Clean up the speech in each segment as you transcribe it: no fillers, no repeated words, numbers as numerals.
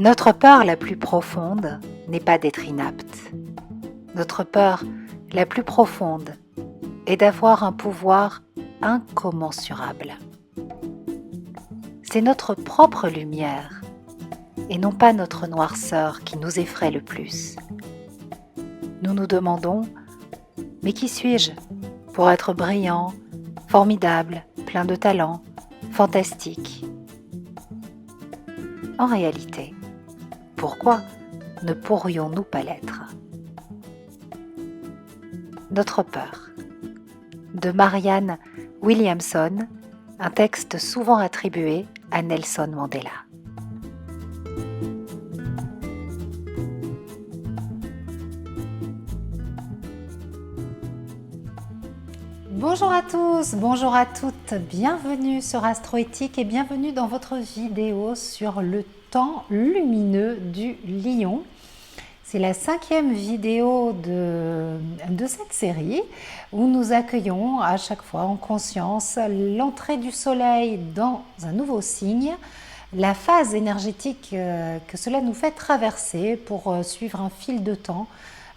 Notre peur la plus profonde n'est pas d'être inapte. Notre peur la plus profonde est d'avoir un pouvoir incommensurable. C'est notre propre lumière et non pas notre noirceur qui nous effraie le plus. Nous nous demandons « Mais qui suis-je pour être brillant, formidable, plein de talent, fantastique ?» En réalité, pourquoi ne pourrions-nous pas l'être ? Notre peur. De Marianne Williamson, un texte souvent attribué à Nelson Mandela. Bonjour à tous, bonjour à toutes, bienvenue sur Astroéthique et bienvenue dans votre vidéo sur le temps lumineux du lion. C'est la 5e vidéo de cette série où nous accueillons à chaque fois en conscience l'entrée du soleil dans un nouveau signe, la phase énergétique que cela nous fait traverser pour suivre un fil de temps,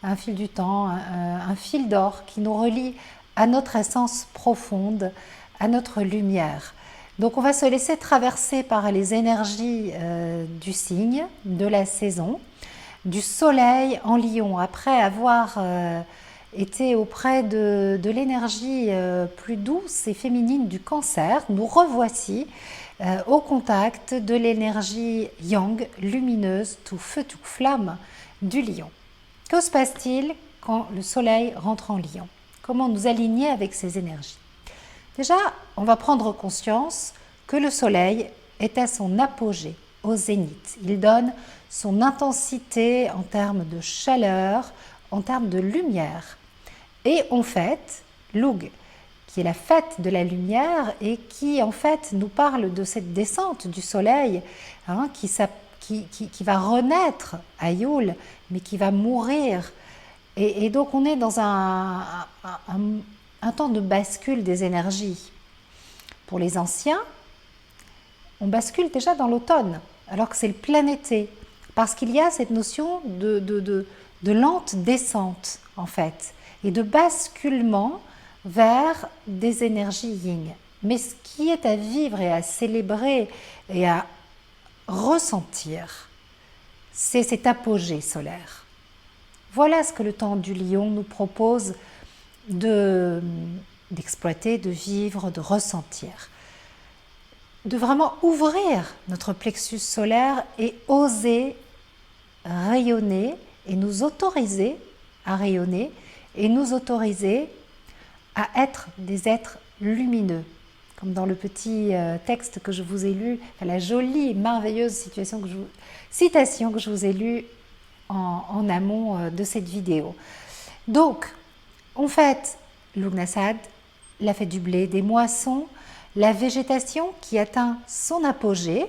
un fil du temps, un fil d'or qui nous relie à notre essence profonde, à notre lumière. Donc on va se laisser traverser par les énergies du signe, de la saison, du soleil en lion. Après avoir été auprès de l'énergie plus douce et féminine du cancer, nous revoici au contact de l'énergie yang, lumineuse, tout feu, tout flamme du lion. Que se passe-t-il quand le soleil rentre en lion ? Comment nous aligner avec ces énergies? Déjà, on va prendre conscience que le soleil est à son apogée, au zénith. Il donne son intensité en termes de chaleur, en termes de lumière. Et on fête Lug, qui est la fête de la lumière et qui en fait nous parle de cette descente du soleil qui va renaître à Yule, mais qui va mourir. Et donc on est dans un temps de bascule des énergies. Pour les anciens, on bascule déjà dans l'automne, alors que c'est le plein été, parce qu'il y a cette notion de lente descente, en fait, et de basculement vers des énergies yin. Mais ce qui est à vivre et à célébrer et à ressentir, c'est cet apogée solaire. Voilà ce que le temps du lion nous propose d'exploiter, de vivre, de ressentir. De vraiment ouvrir notre plexus solaire et oser rayonner et nous autoriser à rayonner et nous autoriser à être des êtres lumineux. Comme dans le petit texte que je vous ai lu, la jolie et merveilleuse citation que je vous ai lue en amont de cette vidéo. Donc, on fête Lugnasad, la fête du blé, des moissons, la végétation qui atteint son apogée,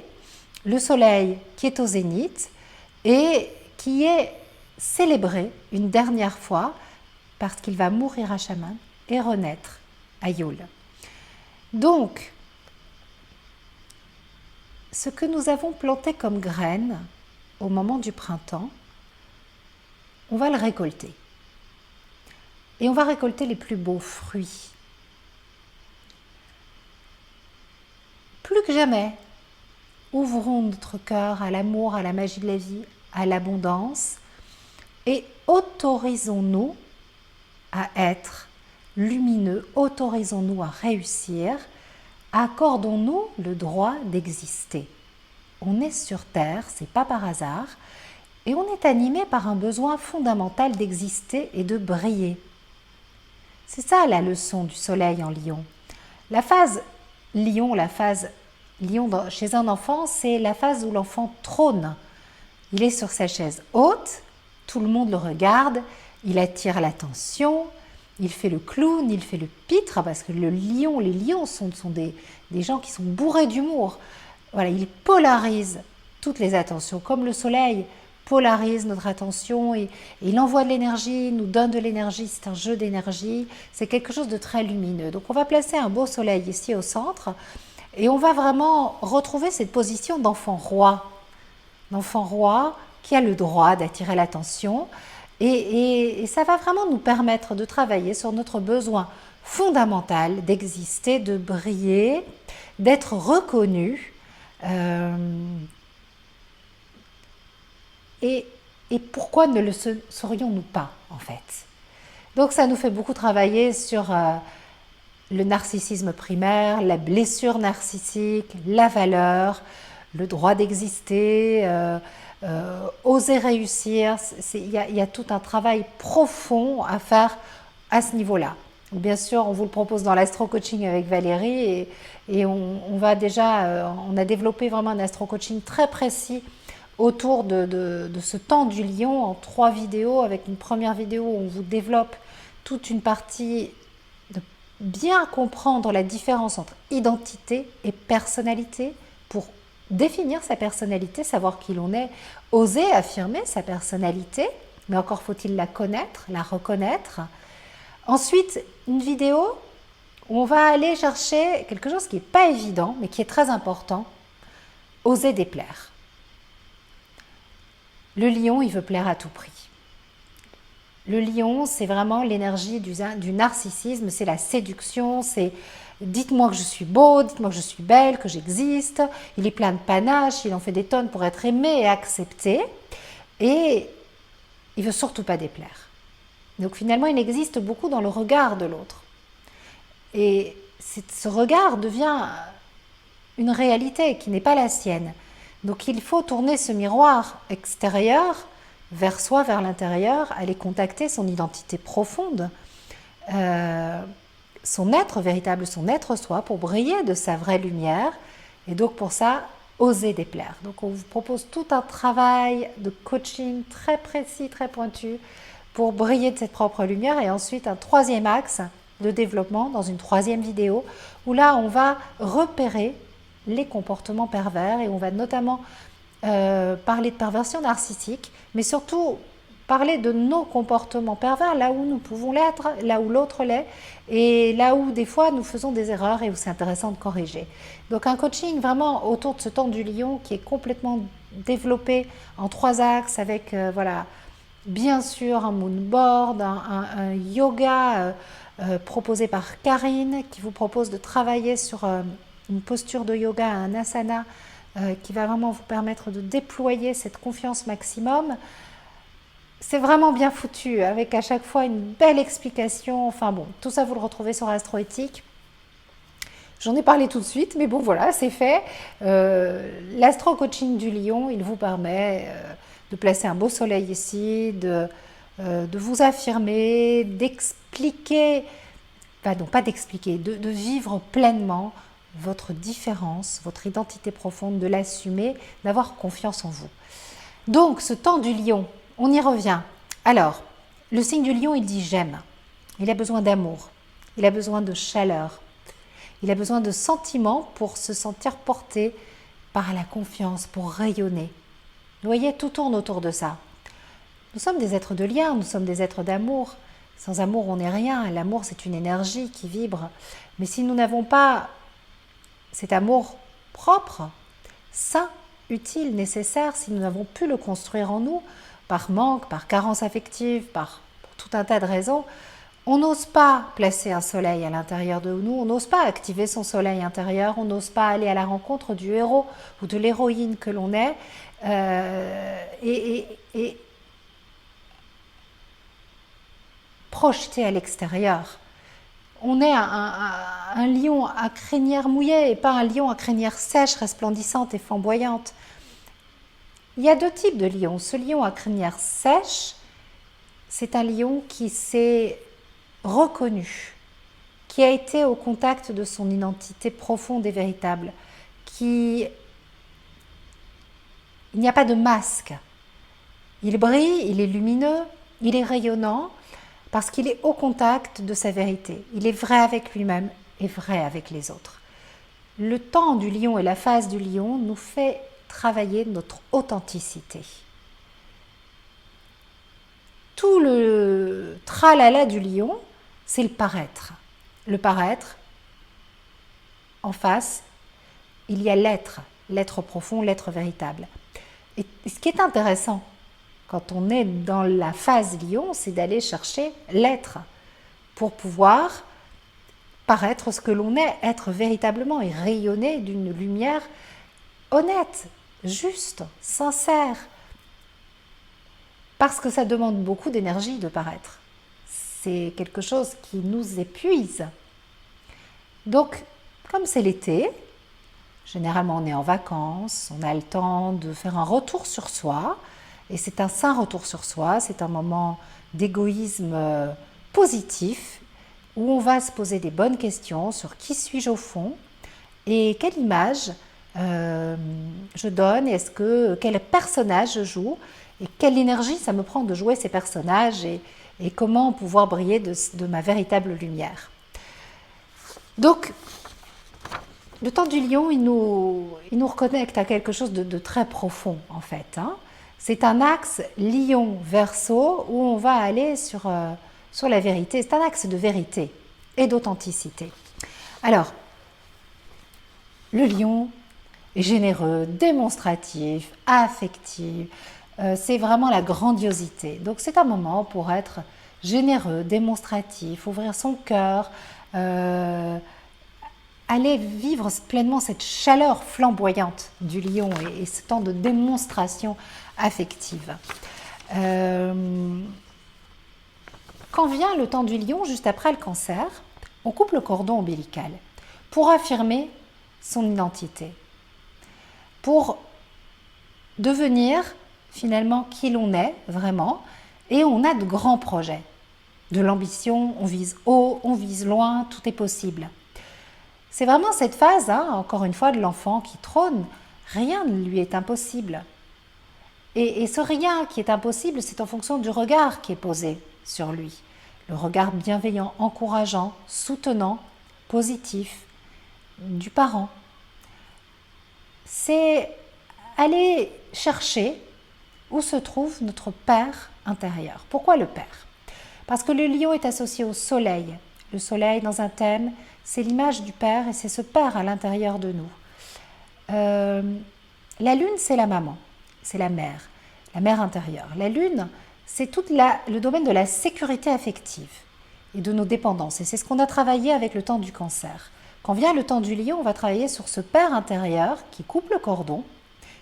le soleil qui est au zénith et qui est célébré une dernière fois parce qu'il va mourir à Shaman et renaître à Yule. Donc, ce que nous avons planté comme graines au moment du printemps, on va le récolter. Et on va récolter les plus beaux fruits. Plus que jamais, ouvrons notre cœur à l'amour, à la magie de la vie, à l'abondance et autorisons-nous à être lumineux, autorisons-nous à réussir, accordons-nous le droit d'exister. On est sur Terre, c'est pas par hasard, et on est animé par un besoin fondamental d'exister et de briller. C'est ça la leçon du soleil en lion. La phase lion chez un enfant, c'est la phase où l'enfant trône. Il est sur sa chaise haute, tout le monde le regarde, il attire l'attention, il fait le clown, il fait le pitre, parce que les lions sont des gens qui sont bourrés d'humour. Voilà, il polarise toutes les attentions, comme le soleil polarise notre attention et il envoie de l'énergie, nous donne de l'énergie, c'est un jeu d'énergie, c'est quelque chose de très lumineux. Donc on va placer un beau soleil ici au centre et on va vraiment retrouver cette position d'enfant roi. l'enfant roi qui a le droit d'attirer l'attention. Et ça va vraiment nous permettre de travailler sur notre besoin fondamental d'exister, de briller, d'être reconnu. Et pourquoi ne le serions-nous pas, en fait? Donc ça nous fait beaucoup travailler sur le narcissisme primaire, la blessure narcissique, la valeur, le droit d'exister, oser réussir. Il y a tout un travail profond à faire à ce niveau-là. Bien sûr, on vous le propose dans l'astro-coaching avec Valérie et on va déjà, on a développé vraiment un astro-coaching très précis autour de ce temps du lion en 3 vidéos, avec une première vidéo où on vous développe toute une partie de bien comprendre la différence entre identité et personnalité pour définir sa personnalité, savoir qui l'on est, oser affirmer sa personnalité, mais encore faut-il la connaître, la reconnaître. Ensuite, une vidéo où on va aller chercher quelque chose qui n'est pas évident, mais qui est très important, oser déplaire. Le lion, il veut plaire à tout prix. Le lion, c'est vraiment l'énergie du narcissisme, c'est la séduction, c'est dites-moi que je suis beau, dites-moi que je suis belle, que j'existe. Il est plein de panache, il en fait des tonnes pour être aimé et accepté. Et il veut surtout pas déplaire. Donc finalement, il existe beaucoup dans le regard de l'autre. Et ce regard devient une réalité qui n'est pas la sienne. Donc il faut tourner ce miroir extérieur vers soi, vers l'intérieur, aller contacter son identité profonde, son être véritable, son être soi, pour briller de sa vraie lumière. Et donc pour ça, oser déplaire. Donc on vous propose tout un travail de coaching très précis, très pointu, pour briller de cette propre lumière. Et ensuite un 3e axe de développement dans une 3e vidéo, où là on va repérer les comportements pervers et on va notamment parler de perversion narcissique, mais surtout parler de nos comportements pervers, là où nous pouvons l'être, là où l'autre l'est, et là où des fois nous faisons des erreurs et où c'est intéressant de corriger. Donc un coaching vraiment autour de ce temps du lion qui est complètement développé en 3 axes avec voilà, bien sûr un moonboard, un yoga proposé par Karine qui vous propose de travailler sur une posture de yoga, un asana qui va vraiment vous permettre de déployer cette confiance maximum. C'est vraiment bien foutu, avec à chaque fois une belle explication. Enfin bon, tout ça vous le retrouvez sur Astroéthique. J'en ai parlé tout de suite, mais bon voilà, c'est fait. L'astro-coaching du lion, il vous permet de placer un beau soleil ici, de vous affirmer, d'expliquer, non pas d'expliquer, de vivre pleinement votre différence, votre identité profonde, de l'assumer, d'avoir confiance en vous. Donc, ce temps du lion, on y revient. Alors, le signe du lion, il dit j'aime. Il a besoin d'amour, il a besoin de chaleur, il a besoin de sentiments pour se sentir porté par la confiance, pour rayonner. Vous voyez, tout tourne autour de ça. Nous sommes des êtres de lien, nous sommes des êtres d'amour. Sans amour, on n'est rien. L'amour, c'est une énergie qui vibre. Mais si nous n'avons pas cet amour propre, sain, utile, nécessaire, si nous n'avons pu le construire en nous, par manque, par carence affective, pour tout un tas de raisons, on n'ose pas placer un soleil à l'intérieur de nous, on n'ose pas activer son soleil intérieur, on n'ose pas aller à la rencontre du héros ou de l'héroïne que l'on est, et projeter à l'extérieur. On est un lion à crinière mouillée et pas un lion à crinière sèche, resplendissante et flamboyante. Il y a 2 types de lions. Ce lion à crinière sèche, c'est un lion qui s'est reconnu, qui a été au contact de son identité profonde et véritable, il n'y a pas de masque. Il brille, il est lumineux, il est rayonnant, parce qu'il est au contact de sa vérité. Il est vrai avec lui-même et vrai avec les autres. Le temps du lion et la phase du lion nous fait travailler notre authenticité. Tout le tralala du lion, c'est le paraître. Le paraître, en face, il y a l'être profond, l'être véritable. Et ce qui est intéressant quand on est dans la phase lion, c'est d'aller chercher l'être pour pouvoir paraître ce que l'on est, être véritablement et rayonner d'une lumière honnête, juste, sincère. Parce que ça demande beaucoup d'énergie de paraître. C'est quelque chose qui nous épuise. Donc, comme c'est l'été, généralement on est en vacances, on a le temps de faire un retour sur soi, et c'est un sain retour sur soi, c'est un moment d'égoïsme positif, où on va se poser des bonnes questions sur qui suis-je au fond, et quelle image je donne, quel personnage je joue, et quelle énergie ça me prend de jouer ces personnages, et comment pouvoir briller de ma véritable lumière. Donc, le temps du lion, il nous reconnecte à quelque chose de très profond, en fait. Hein. C'est un axe lion-verseau où on va aller sur la vérité. C'est un axe de vérité et d'authenticité. Alors, le lion est généreux, démonstratif, affectif. C'est vraiment la grandiosité. Donc, c'est un moment pour être généreux, démonstratif, ouvrir son cœur, aller vivre pleinement cette chaleur flamboyante du lion et ce temps de démonstration affective. Quand vient le temps du lion, juste après le cancer, on coupe le cordon ombilical pour affirmer son identité, pour devenir finalement qui l'on est vraiment, et on a de grands projets, de l'ambition, on vise haut, on vise loin, tout est possible. C'est vraiment cette phase, hein, encore une fois, de l'enfant qui trône. Rien ne lui est impossible. Et ce rien qui est impossible, c'est en fonction du regard qui est posé sur lui. Le regard bienveillant, encourageant, soutenant, positif du parent. C'est aller chercher où se trouve notre père intérieur. Pourquoi le père ? Parce que le lion est associé au soleil. Le soleil, dans un thème, c'est l'image du père et c'est ce père à l'intérieur de nous. La lune, c'est la maman, c'est la mère intérieure. La lune, c'est tout le domaine de la sécurité affective et de nos dépendances. Et c'est ce qu'on a travaillé avec le temps du cancer. Quand vient le temps du lion, on va travailler sur ce père intérieur qui coupe le cordon,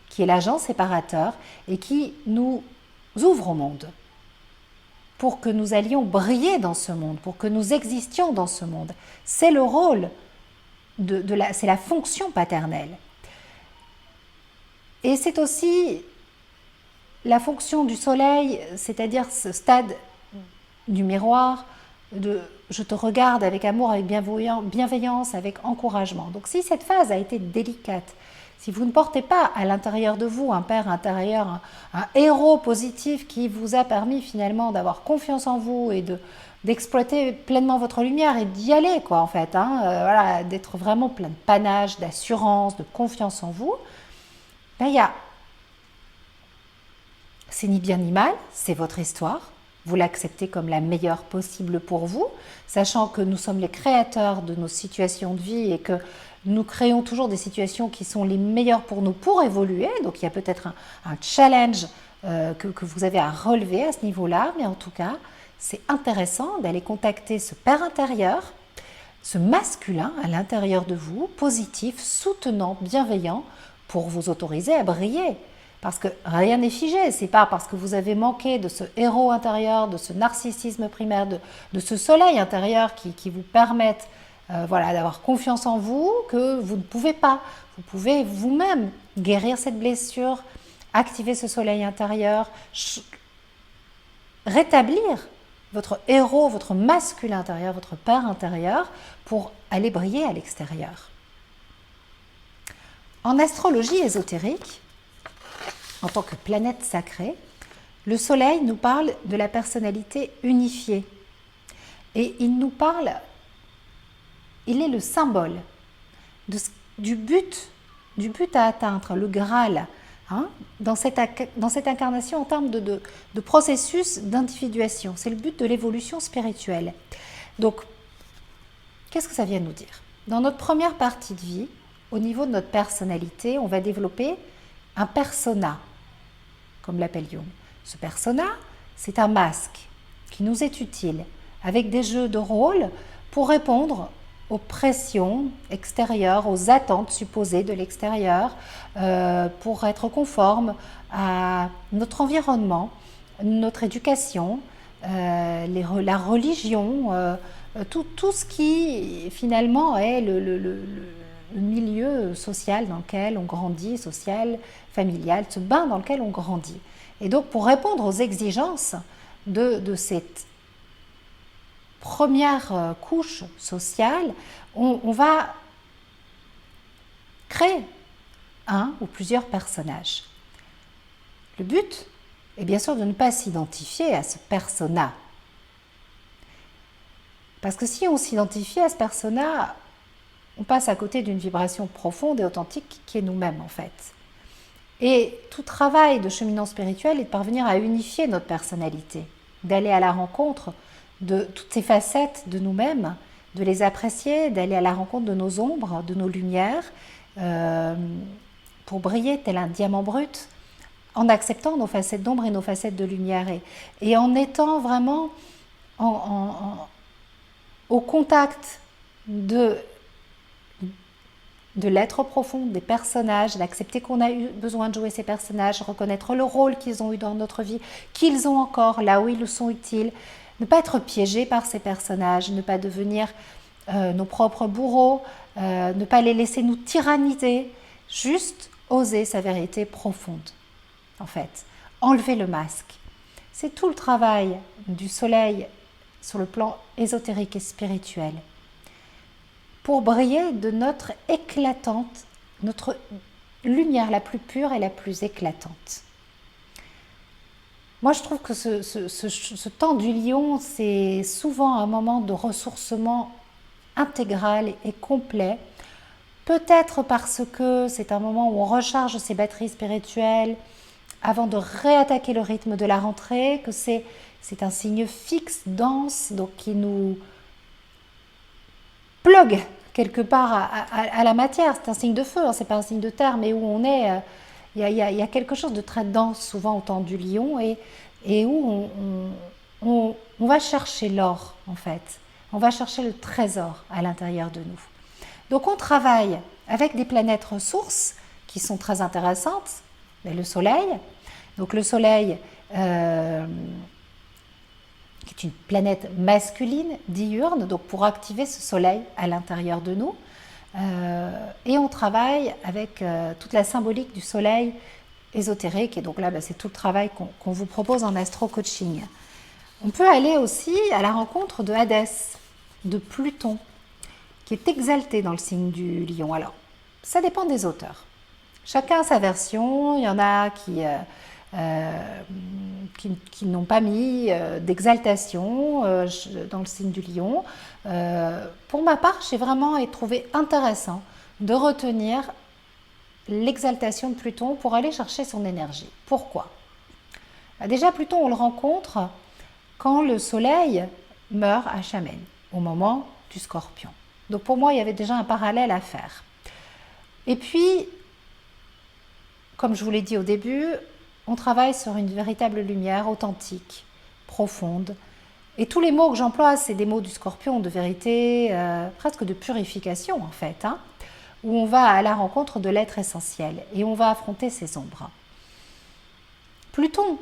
qui est l'agent séparateur et qui nous ouvre au monde, pour que nous allions briller dans ce monde, pour que nous existions dans ce monde. C'est le rôle, c'est la fonction paternelle. Et c'est aussi la fonction du soleil, c'est-à-dire ce stade du miroir, de je te regarde avec amour, avec bienveillance, avec encouragement. Donc si cette phase a été délicate, si vous ne portez pas à l'intérieur de vous un père intérieur, un héros positif qui vous a permis finalement d'avoir confiance en vous et d'exploiter pleinement votre lumière et d'y aller, quoi, en fait, hein, voilà, d'être vraiment plein de panache, d'assurance, de confiance en vous, ben, c'est ni bien ni mal, c'est votre histoire. Vous l'acceptez comme la meilleure possible pour vous, sachant que nous sommes les créateurs de nos situations de vie et que nous créons toujours des situations qui sont les meilleures pour nous pour évoluer. Donc il y a peut-être un challenge que vous avez à relever à ce niveau-là, mais en tout cas, c'est intéressant d'aller contacter ce père intérieur, ce masculin à l'intérieur de vous, positif, soutenant, bienveillant, pour vous autoriser à briller. Parce que rien n'est figé, c'est pas parce que vous avez manqué de ce héros intérieur, de ce narcissisme primaire, de ce soleil intérieur qui vous permettent d'avoir confiance en vous que vous ne pouvez pas. Vous pouvez vous-même guérir cette blessure, activer ce soleil intérieur, rétablir votre héros, votre masculin intérieur, votre père intérieur pour aller briller à l'extérieur. En astrologie ésotérique, en tant que planète sacrée, le soleil nous parle de la personnalité unifiée. Et il nous parle, il est le symbole du but à atteindre, le Graal, hein, dans cette incarnation en termes de processus d'individuation. C'est le but de l'évolution spirituelle. Donc, qu'est-ce que ça vient nous dire ? Dans notre première partie de vie, au niveau de notre personnalité, on va développer un persona. comme l'appelle Jung. Ce persona, c'est un masque qui nous est utile, avec des jeux de rôle pour répondre aux pressions extérieures, aux attentes supposées de l'extérieur, pour être conforme à notre environnement, notre éducation, la religion, tout ce qui finalement est le milieu social dans lequel on grandit, social, familial, ce bain dans lequel on grandit. Et donc pour répondre aux exigences de cette première couche sociale, on va créer un ou plusieurs personnages. Le but est bien sûr de ne pas s'identifier à ce persona. Parce que si on s'identifie à ce persona, on passe à côté d'une vibration profonde et authentique qui est nous-mêmes en fait. Et tout travail de cheminant spirituel est de parvenir à unifier notre personnalité, d'aller à la rencontre de toutes ces facettes de nous-mêmes, de les apprécier, d'aller à la rencontre de nos ombres, de nos lumières, pour briller tel un diamant brut, en acceptant nos facettes d'ombre et nos facettes de lumière, et en étant vraiment au contact de l'être profond, des personnages, d'accepter qu'on a eu besoin de jouer ces personnages, reconnaître le rôle qu'ils ont eu dans notre vie, qu'ils ont encore, là où ils sont utiles, ne pas être piégé par ces personnages, ne pas devenir nos propres bourreaux, ne pas les laisser nous tyranniser, juste oser sa vérité profonde, en fait. Enlever le masque. C'est tout le travail du soleil sur le plan ésotérique et spirituel, pour briller de notre éclatante, notre lumière la plus pure et la plus éclatante. Moi, je trouve que ce temps du lion, c'est souvent un moment de ressourcement intégral et complet. Peut-être parce que c'est un moment où on recharge ses batteries spirituelles avant de réattaquer le rythme de la rentrée, que c'est un signe fixe, dense, donc qui nous plug quelque part à la matière. C'est un signe de feu, hein, c'est pas un signe de terre, mais où on est, il y a quelque chose de très dense souvent au temps du lion, et où on va chercher l'or en fait. On va chercher le trésor à l'intérieur de nous. Donc on travaille avec des planètes ressources qui sont très intéressantes, mais le soleil. Donc le soleil, qui est une planète masculine, diurne, donc pour activer ce soleil à l'intérieur de nous. Et on travaille avec toute la symbolique du soleil ésotérique. Et donc là, c'est tout le travail qu'on vous propose en astro-coaching. On peut aller aussi à la rencontre de Hadès, de Pluton, qui est exalté dans le signe du lion. Alors, ça dépend des auteurs. Chacun a sa version. Il y en a qui n'ont pas mis d'exaltation dans le signe du lion. Pour ma part, j'ai vraiment trouvé intéressant de retenir l'exaltation de Pluton pour aller chercher son énergie. Pourquoi ? Déjà, Pluton, on le rencontre quand le soleil meurt à Chamène, au moment du Scorpion. Donc pour moi, il y avait déjà un parallèle à faire. Et puis, comme je vous l'ai dit au début, on travaille sur une véritable lumière authentique, profonde. Et tous les mots que j'emploie, c'est des mots du Scorpion, de vérité, presque de purification en fait, hein, où on va à la rencontre de l'être essentiel et on va affronter ses ombres. Pluton,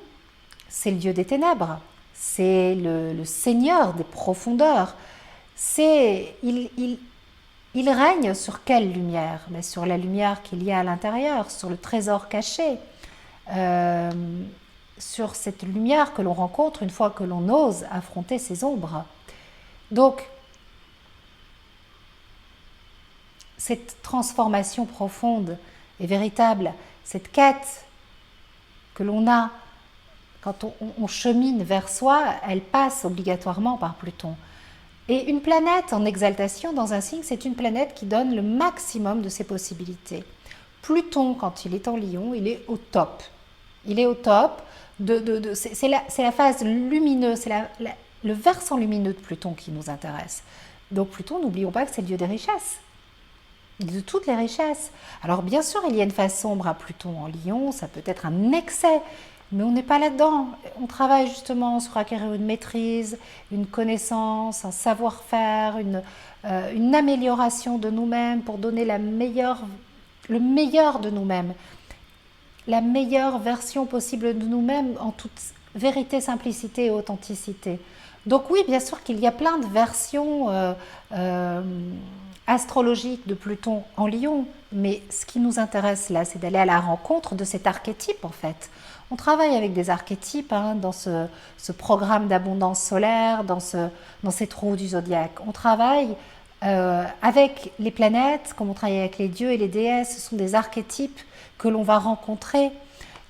c'est le dieu des ténèbres, c'est le seigneur des profondeurs. Il règne sur quelle lumière ? Mais sur la lumière qu'il y a à l'intérieur, sur le trésor caché, sur cette lumière que l'on rencontre une fois que l'on ose affronter ses ombres. Donc, cette transformation profonde et véritable, cette quête que l'on a quand on chemine vers soi, elle passe obligatoirement par Pluton. Et une planète en exaltation dans un signe, c'est une planète qui donne le maximum de ses possibilités. Pluton, quand il est en Lion, il est au top. Il est au top. C'est la phase lumineuse, c'est le versant lumineux de Pluton qui nous intéresse. Donc Pluton, n'oublions pas que c'est le dieu des richesses. De toutes les richesses. Alors bien sûr, il y a une phase sombre à Pluton en Lion, ça peut être un excès Mais on n'est pas là-dedans. On travaille justement sur acquérir une maîtrise, une connaissance, un savoir-faire, une amélioration de nous-mêmes pour donner le meilleur de nous-mêmes, la meilleure version possible de nous-mêmes en toute vérité, simplicité et authenticité. Donc oui, bien sûr qu'il y a plein de versions astrologiques de Pluton en Lion, mais ce qui nous intéresse là, c'est d'aller à la rencontre de cet archétype en fait. On travaille avec des archétypes dans ce programme d'abondance solaire, dans cette roue du zodiaque. On travaille avec les planètes, comme on travaille avec les dieux et les déesses. Ce sont des archétypes que l'on va rencontrer,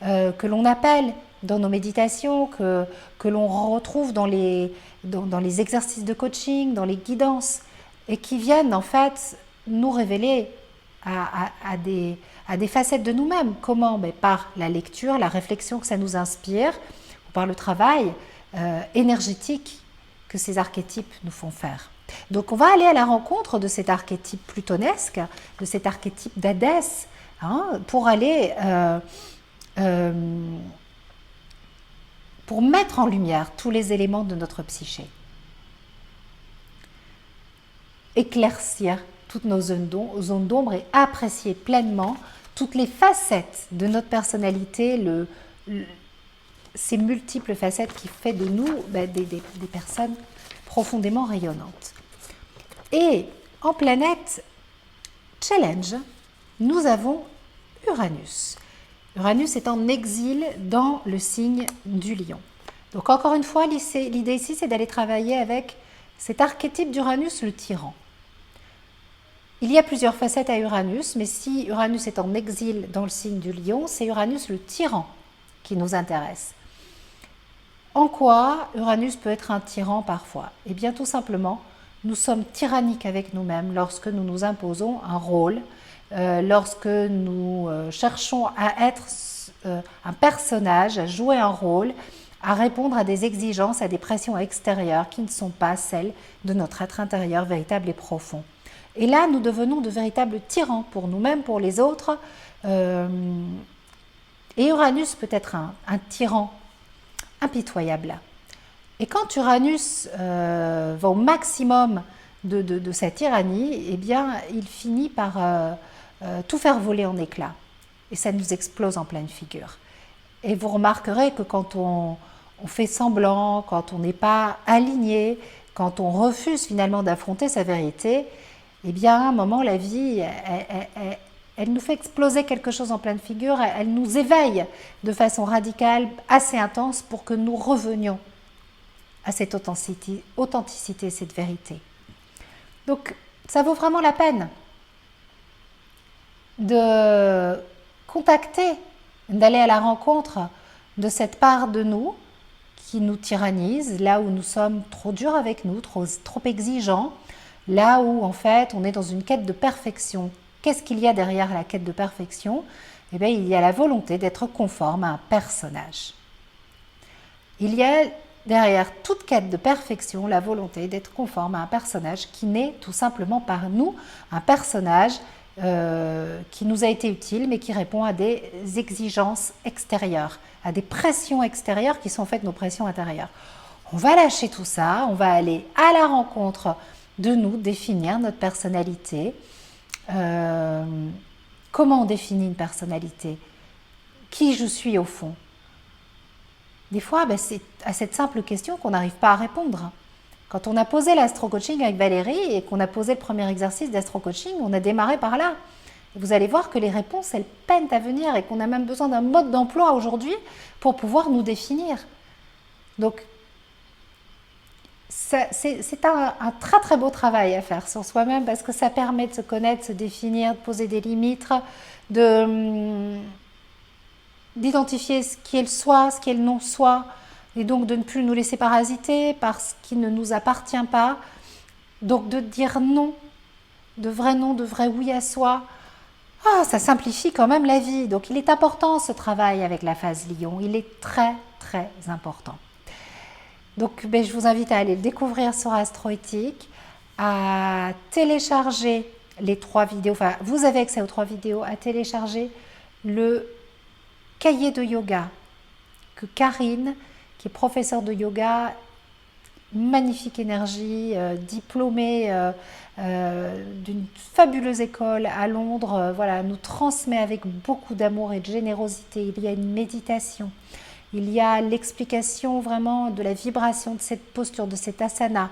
que l'on appelle dans nos méditations, que l'on retrouve dans les exercices de coaching, dans les guidances, et qui viennent en fait nous révéler à des facettes de nous-mêmes. Comment? Par la lecture, la réflexion que ça nous inspire, ou par le travail énergétique que ces archétypes nous font faire. Donc on va aller à la rencontre de cet archétype plutonesque, de cet archétype d'Hadès, pour aller pour mettre en lumière tous les éléments de notre psyché. Éclaircir toutes nos zones d'ombre et apprécier pleinement toutes les facettes de notre personnalité, ces multiples facettes qui font de nous des personnes profondément rayonnantes. Et en planète challenge, nous avons Uranus. Uranus est en exil dans le signe du Lion. Donc encore une fois, l'idée ici, c'est d'aller travailler avec cet archétype d'Uranus, le tyran. Il y a plusieurs facettes à Uranus, mais si Uranus est en exil dans le signe du Lion, c'est Uranus le tyran qui nous intéresse. En quoi Uranus peut être un tyran parfois? Eh bien tout simplement, nous sommes tyranniques avec nous-mêmes lorsque nous nous imposons un rôle, lorsque nous cherchons à être un personnage, à jouer un rôle, à répondre à des exigences, à des pressions extérieures qui ne sont pas celles de notre être intérieur véritable et profond. Et là, nous devenons de véritables tyrans pour nous-mêmes, pour les autres. Et Uranus peut être un tyran impitoyable. Et quand Uranus va au maximum de sa tyrannie, eh bien, il finit par tout faire voler en éclats. Et ça nous explose en pleine figure. Et vous remarquerez que quand on fait semblant, quand on n'est pas aligné, quand on refuse finalement d'affronter sa vérité, eh bien, à un moment, la vie, elle nous fait exploser quelque chose en pleine figure, elle nous éveille de façon radicale, assez intense, pour que nous revenions à cette authenticité, cette vérité. Donc, ça vaut vraiment la peine de contacter, d'aller à la rencontre de cette part de nous qui nous tyrannise, là où nous sommes trop durs avec nous, trop exigeants, là où en fait on est dans une quête de perfection. Qu'est-ce qu'il y a derrière la quête de perfection? Eh bien, il y a la volonté d'être conforme à un personnage. Il y a derrière toute quête de perfection la volonté d'être conforme à un personnage qui naît tout simplement par nous, un personnage qui nous a été utile mais qui répond à des exigences extérieures, à des pressions extérieures qui sont en fait nos pressions intérieures. On va lâcher tout ça, on va aller à la rencontre de nous, définir notre personnalité. Comment on définit une personnalité? Qui je suis au fond? Des fois, c'est à cette simple question qu'on n'arrive pas à répondre. Quand on a posé l'astro-coaching avec Valérie et qu'on a posé le premier exercice d'astro-coaching, on a démarré par là. Et vous allez voir que les réponses, elles peinent à venir et qu'on a même besoin d'un mode d'emploi aujourd'hui pour pouvoir nous définir. Donc, c'est un très très beau travail à faire sur soi-même parce que ça permet de se connaître, de se définir, de poser des limites, d'identifier ce qui est le soi, ce qui est le non-soi, et donc de ne plus nous laisser parasiter par ce qui ne nous appartient pas. Donc de dire non, de vrai oui à soi. Ça simplifie quand même la vie. Donc il est important ce travail avec la phase Lion, il est très très important. Donc je vous invite à aller le découvrir sur Astroéthique, à télécharger les 3 vidéos, enfin vous avez accès aux 3 vidéos, à télécharger le cahier de yoga que Karine, qui est professeure de yoga, magnifique énergie, diplômée d'une fabuleuse école à Londres, voilà, nous transmet avec beaucoup d'amour et de générosité. Il y a une méditation, il y a l'explication vraiment de la vibration de cette posture, de cet asana.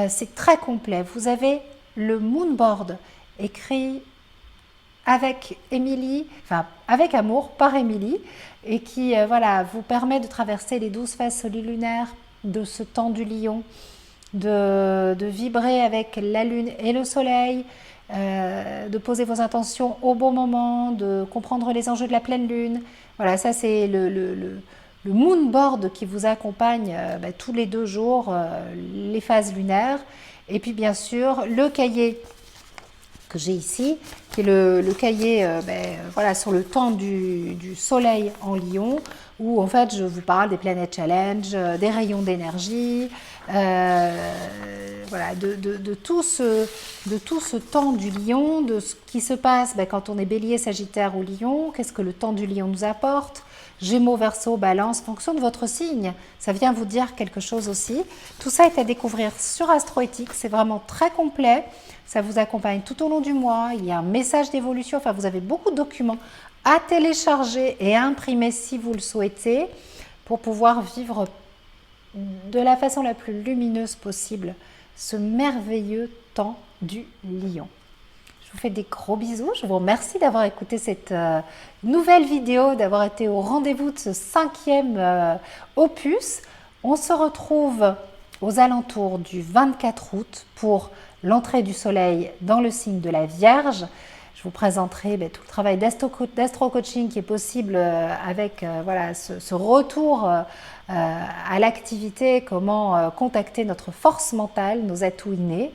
C'est très complet. Vous avez le moonboard écrit avec Émilie, enfin avec amour par Émilie, et qui voilà, vous permet de traverser les 12 phases solilunaires de ce temps du lion, de vibrer avec la lune et le soleil, de poser vos intentions au bon moment, de comprendre les enjeux de la pleine lune. Voilà, ça c'est le moonboard qui vous accompagne tous les 2 jours, les phases lunaires. Et puis bien sûr, le cahier que j'ai ici, qui est le cahier voilà, sur le temps du soleil en Lion, où en fait je vous parle des planètes challenge, des rayons d'énergie, voilà, de tout ce temps du Lion, de ce qui se passe quand on est Bélier, Sagittaire ou Lion, qu'est-ce que le temps du Lion nous apporte. Gémeaux, Verseau, Balance, fonction de votre signe, ça vient vous dire quelque chose aussi. Tout ça est à découvrir sur Astroéthique, c'est vraiment très complet, ça vous accompagne tout au long du mois, il y a un message d'évolution, enfin vous avez beaucoup de documents à télécharger et à imprimer si vous le souhaitez, pour pouvoir vivre de la façon la plus lumineuse possible ce merveilleux temps du Lion. Je vous fais des gros bisous, je vous remercie d'avoir écouté cette nouvelle vidéo, d'avoir été au rendez-vous de ce 5e opus. On se retrouve aux alentours du 24 août pour l'entrée du soleil dans le signe de la Vierge. Je vous présenterai tout le travail d'astro-coaching qui est possible avec voilà, ce retour à l'activité, comment contacter notre force mentale, nos atouts innés.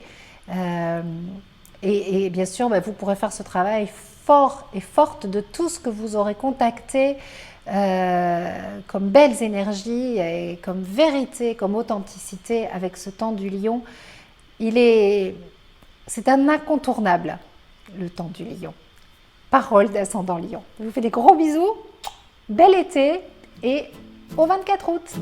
Et bien sûr, vous pourrez faire ce travail fort et forte de tout ce que vous aurez contacté comme belles énergies et comme vérité, comme authenticité avec ce temps du Lion. C'est un incontournable, le temps du Lion. Parole d'ascendant Lion. Je vous fais des gros bisous, bel été et au 24 août.